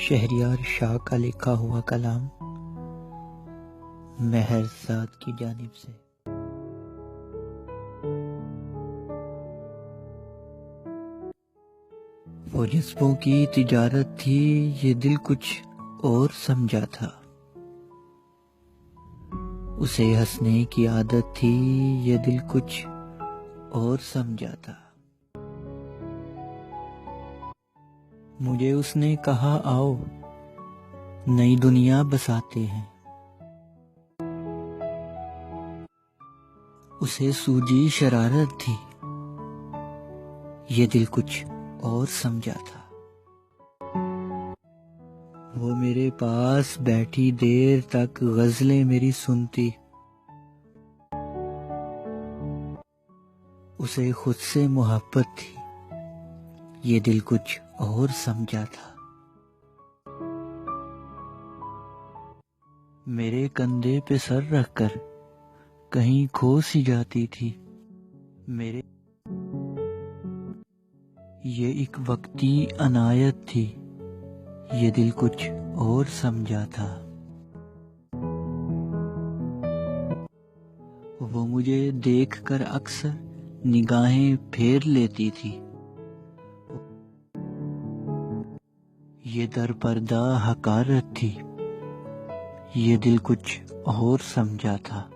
शहरियार शाह का लिखा हुआ कलाम मेहरजाद की जानिब से। वो जज्बों की तिजारत थी, ये दिल कुछ और समझा था। उसे हंसने की आदत थी, ये दिल कुछ और समझा था। मुझे उसने कहा आओ नई दुनिया बसाते हैं। उसे सूझी शरारत थी, ये दिल कुछ और समझा था। वो मेरे पास बैठी देर तक गजलें मेरी सुनती। उसे खुद से मोहब्बत थी, ये दिल कुछ और समझा था। मेरे कंधे पे सर रखकर कहीं खो सी जाती थी। मेरे ये एक वक्ती अनायत थी, ये दिल कुछ और समझा था। वो मुझे देखकर अक्सर निगाहें फेर लेती थी। ये दरपर्दा हकारत थी, ये दिल कुछ और समझा था।